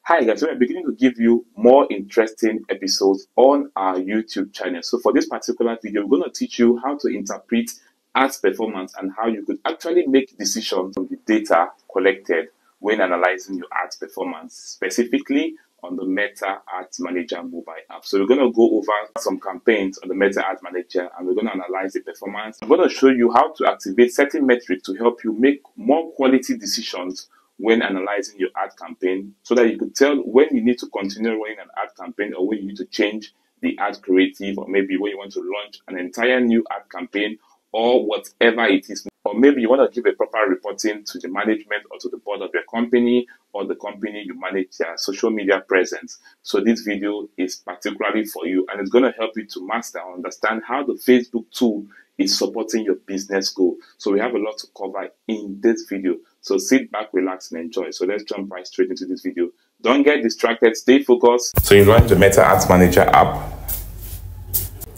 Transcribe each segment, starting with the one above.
Hi guys, so we're beginning to give you more interesting episodes on our YouTube channel. So for this particular video, we're going to teach you how to interpret ads performance and how you could actually make decisions from the data collected when analyzing your ads performance, specifically on the Meta Ads Manager mobile app. So we're going to go over some campaigns on the Meta Ads Manager and we're going to analyze the performance. I'm going to show you how to activate certain metrics to help you make more quality decisions when analyzing your ad campaign, so that you could tell when you need to continue running an ad campaign or when you need to change the ad creative, or maybe when you want to launch an entire new ad campaign or whatever it is. Or maybe you want to give a proper reporting to the management or to the board of your company or the company you manage their social media presence. So this video is particularly for you and it's going to help you to master and understand how the Facebook tool is supporting your business goal. So we have a lot to cover in this video. So sit back, relax, and enjoy. So let's jump right straight into this video. Don't get distracted, stay focused. So you launch the Meta Ads Manager app.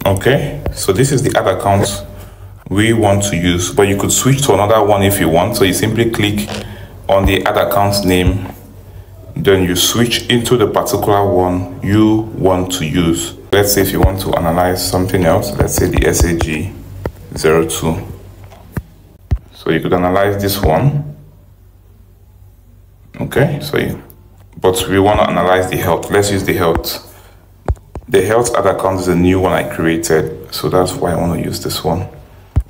Okay, so this is the ad account we want to use, but you could switch to another one if you want. So you simply click on the ad account name, then you switch into the particular one you want to use. Let's say if you want to analyze something else, let's say the SAG02. So you could analyze this one. Okay, but we want to analyze the health. Let's use the health. The health ad account is a new one I created, so that's why I want to use this one.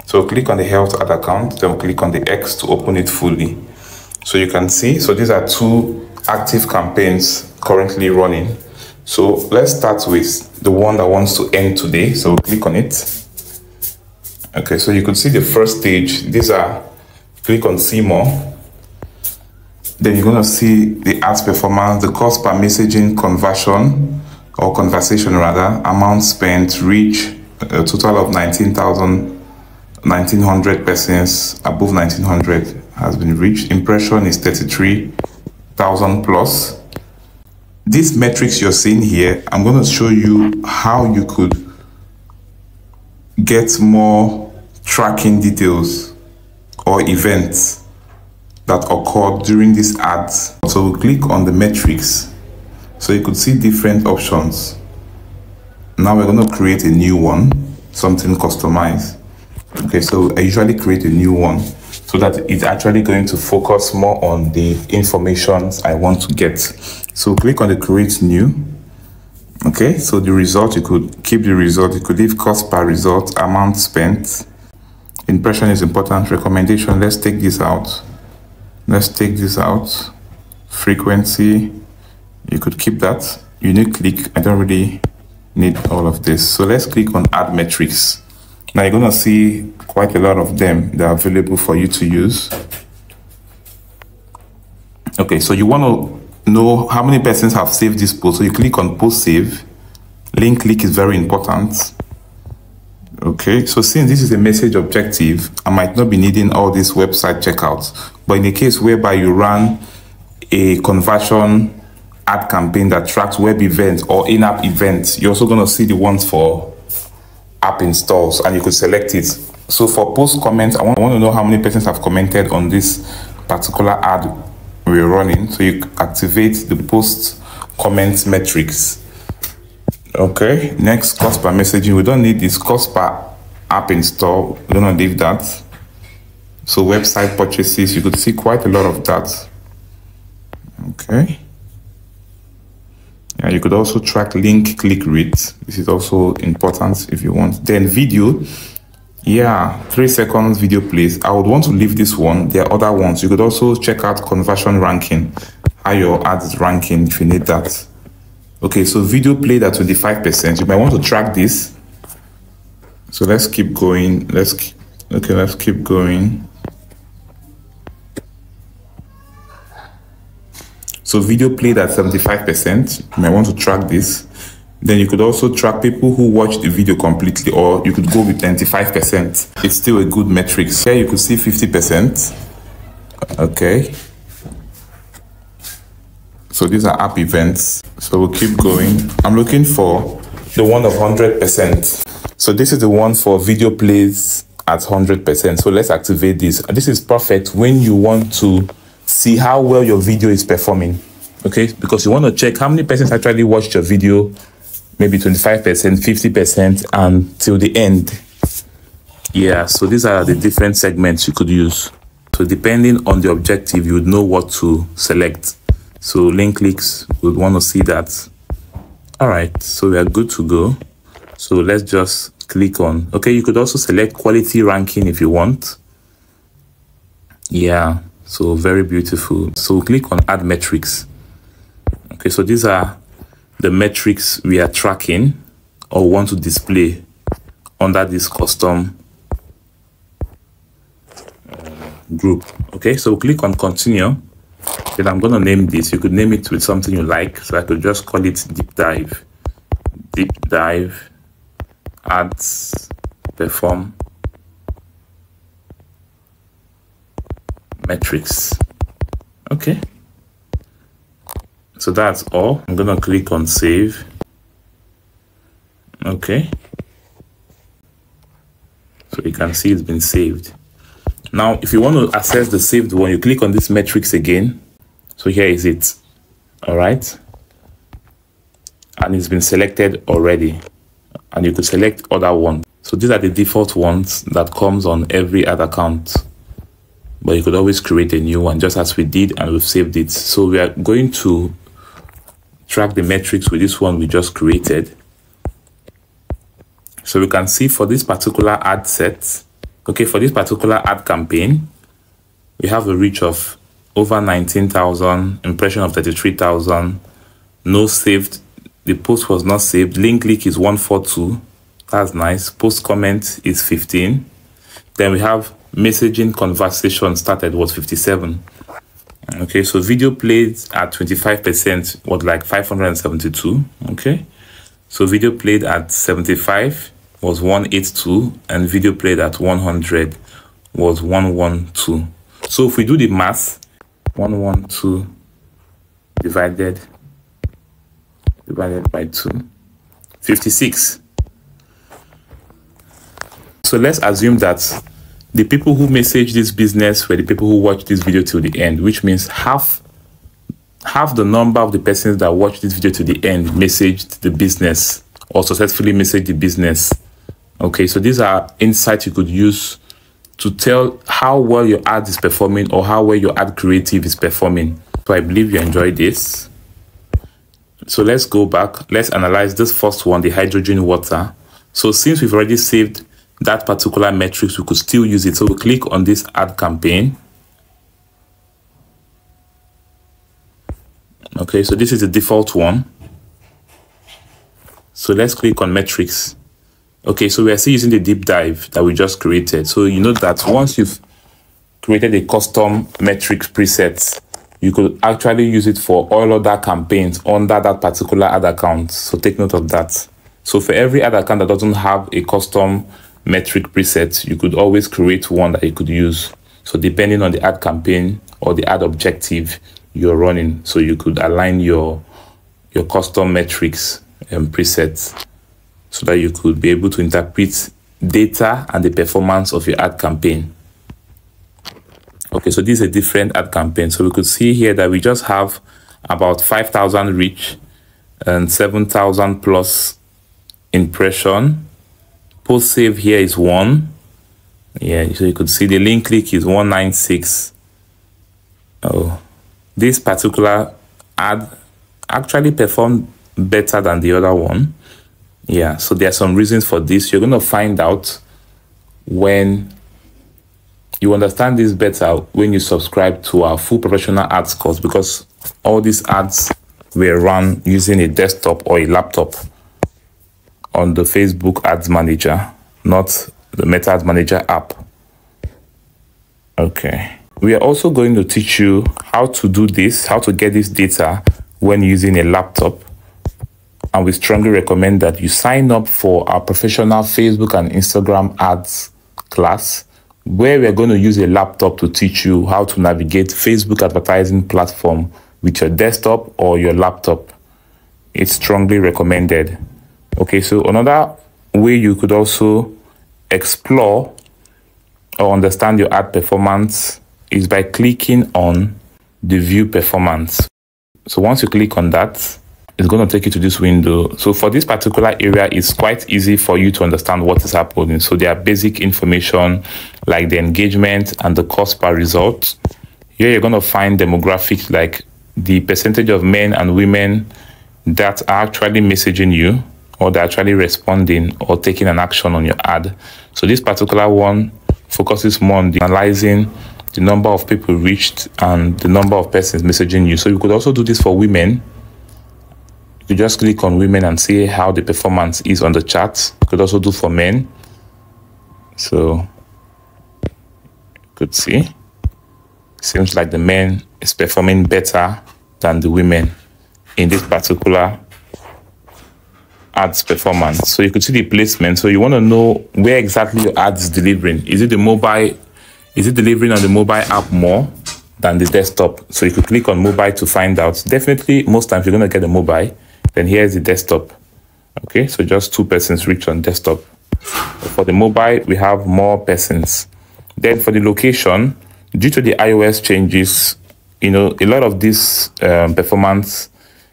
So click on the health ad account, then click on the X to open it fully. So you can see, so these are two active campaigns currently running. So let's start with the one that wants to end today. So click on it. Okay, so you could see the first stage. These are, click on see more. Then you're going to see the ads performance, the cost per messaging conversion or conversation rather, amount spent, reach, a total of 1900 persons, above 1900 has been reached. Impression is 33,000 plus. These metrics you're seeing here, I'm going to show you how you could get more tracking details or events that occurred during these ads. So we click on the metrics, so you could see different options. Now we're going to create a new one, something customized. Okay, so I usually create a new one so that it's actually going to focus more on the information I want to get. So click on the create new. Okay, so the result, you could keep the result, you could leave cost per result, amount spent, impression is important, recommendation, let's take this out. Let's take this out. Frequency, you could keep that. Unique click, I don't really need all of this. So let's click on add metrics. Now you're gonna see quite a lot of them that are available for you to use. Okay, so you wanna know how many persons have saved this post. So you click on post save. Link click is very important. Okay, so since this is a message objective, I might not be needing all these website checkouts. But in the case whereby you run a conversion ad campaign that tracks web events or in-app events, you're also going to see the ones for app installs and you could select it. So for post comments, I want to know how many persons have commented on this particular ad we're running. So you activate the post comments metrics. Okay, next, cost per messaging. We don't need this cost per app install. We're gonna leave that. So website purchases, you could see quite a lot of that. Okay. Yeah, you could also track link click rate. This is also important if you want. Then video. Yeah, 3 seconds video plays. I would want to leave this one. There are other ones. You could also check out conversion ranking, how your ad is ranking if you need that. Okay, so video played at 25%. You might want to track this. So let's keep going. Let's keep going. So video played at 75%. You might want to track this. Then you could also track people who watched the video completely, or you could go with 95%. It's still a good metric. Here you could see 50%. Okay. So these are app events. So we'll keep going. I'm looking for the one of 100%. So this is the one for video plays at 100%. So let's activate this. And this is perfect when you want to see how well your video is performing. Okay, because you want to check how many persons actually watched your video, maybe 25%, 50%, and till the end. Yeah, so these are the different segments you could use. So depending on the objective, you would know what to select. So link clicks, we would want to see that. All right, so we are good to go. So let's just click on, okay, you could also select quality ranking if you want. Yeah, so very beautiful. So click on add metrics. Okay, so these are the metrics we are tracking or want to display under this custom group. Okay, so click on continue. Then I'm going to name this. You could name it with something you like. So I could just call it deep dive. Deep dive ads perform metrics. Okay. So that's all. I'm going to click on save. Okay. So you can see it's been saved. Now, if you want to access the saved one, you click on this metrics again. So here is it. All right. And it's been selected already. And you could select other one. So these are the default ones that comes on every ad account. But you could always create a new one, just as we did, and we've saved it. So we are going to track the metrics with this one we just created. So we can see for this particular ad set, okay, for this particular ad campaign, we have a reach of over 19,000, impression of 33,000, no saved, the post was not saved, link click is 142, that's nice, post comment is 15, then we have messaging conversation started was 57. Okay, so video played at 25% was like 572. Okay, so video played at 75 was 182, and video played at 100 was 112. So if we do the math, 112 divided by 2, 56. So let's assume that the people who messaged this business were the people who watched this video till the end, which means half the number of the persons that watched this video to the end messaged the business or successfully messaged the business. Okay, so these are insights you could use to tell how well your ad is performing or how well your ad creative is performing. So I believe you enjoyed this. So let's go back. Let's analyze this first one, the hydrogen water. So since we've already saved that particular metrics, we could still use it. So we click on this ad campaign. Okay, so this is the default one. So let's click on metrics. Okay, so we are still using the deep dive that we just created. So you know that once you've created a custom metrics preset, you could actually use it for all other campaigns under that particular ad account. So take note of that. So for every ad account that doesn't have a custom metric preset, you could always create one that you could use. So depending on the ad campaign or the ad objective you're running, so you could align your custom metrics and presets so that you could be able to interpret data and the performance of your ad campaign. Okay, so this is a different ad campaign. So we could see here that we just have about 5,000 reach and 7,000 plus impression. Post save here is 1. Yeah, so you could see the link click is 196. Oh, this particular ad actually performed better than the other one. Yeah, so there are some reasons for this. You're going to find out when you understand this better when you subscribe to our full professional ads course, because all these ads were run using a desktop or a laptop on the Facebook Ads Manager, not the Meta Ads Manager app. Okay. We are also going to teach you how to do this, how to get this data when using a laptop. And we strongly recommend that you sign up for our professional Facebook and Instagram ads class, where we're going to use a laptop to teach you how to navigate Facebook advertising platform with your desktop or your laptop. It's strongly recommended. Okay, so another way you could also explore or understand your ad performance is by clicking on the view performance. So once you click on that, it's going to take you to this window. So for this particular area, it's quite easy for you to understand what is happening. So there are basic information like the engagement and the cost per result. Here you're going to find demographics like the percentage of men and women that are actually messaging you, or they're actually responding or taking an action on your ad. So this particular one focuses more on analyzing the number of people reached and the number of persons messaging you. So you could also do this for women. You just click on women and see how the performance is on the chart. You could also do for men. So you could see, seems like the men is performing better than the women in this particular ads performance. So you could see the placement. So you want to know where exactly your ad is delivering. Is it the mobile? Is it delivering on the mobile app more than the desktop? So you could click on mobile to find out. Definitely, most times you're going to get the mobile. Then here's the desktop. Okay, so just 2 persons reach on desktop. For the mobile, we have more persons. Then for the location, due to the iOS changes, a lot of these performance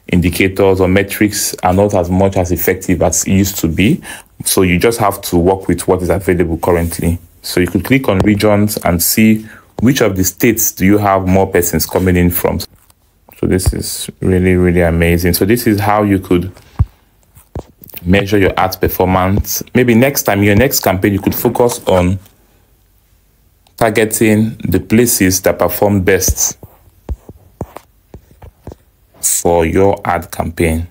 indicators or metrics are not as much as effective as it used to be. So you just have to work with what is available currently. So you could click on regions and see which of the states do you have more persons coming in from. So this is really, really amazing. So this is how you could measure your ad performance. Maybe next time, your next campaign, you could focus on targeting the places that perform best for your ad campaign.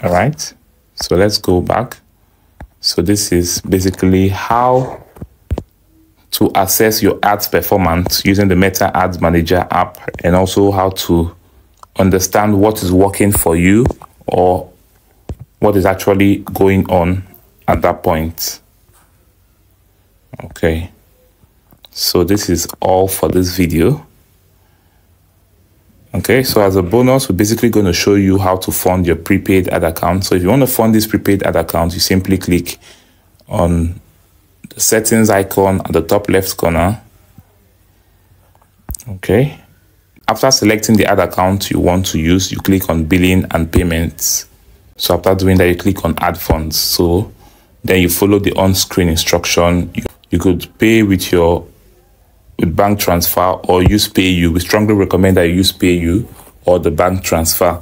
All right, so let's go back. So this is basically how to assess your ads performance using the Meta Ads Manager app, and also how to understand what is working for you or what is actually going on at that point. Okay, so this is all for this video. Okay, so as a bonus, we're basically going to show you how to fund your prepaid ad account. So if you want to fund this prepaid ad account, you simply click on the settings icon at the top left corner. Okay, after selecting the ad account you want to use, you click on billing and payments. So after doing that, you click on add funds. So then you follow the on-screen instruction. You could pay with bank transfer or use PayU. We strongly recommend that you use PayU or the bank transfer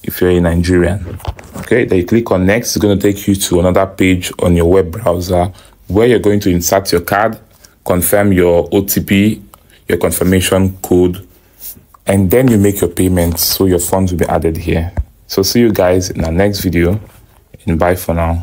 if you're a Nigerian. Okay, then you click on next. It's going to take you to another page on your web browser where you're going to insert your card, confirm your OTP, your confirmation code, and then you make your payments. So your funds will be added here. So see you guys in our next video, and bye for now.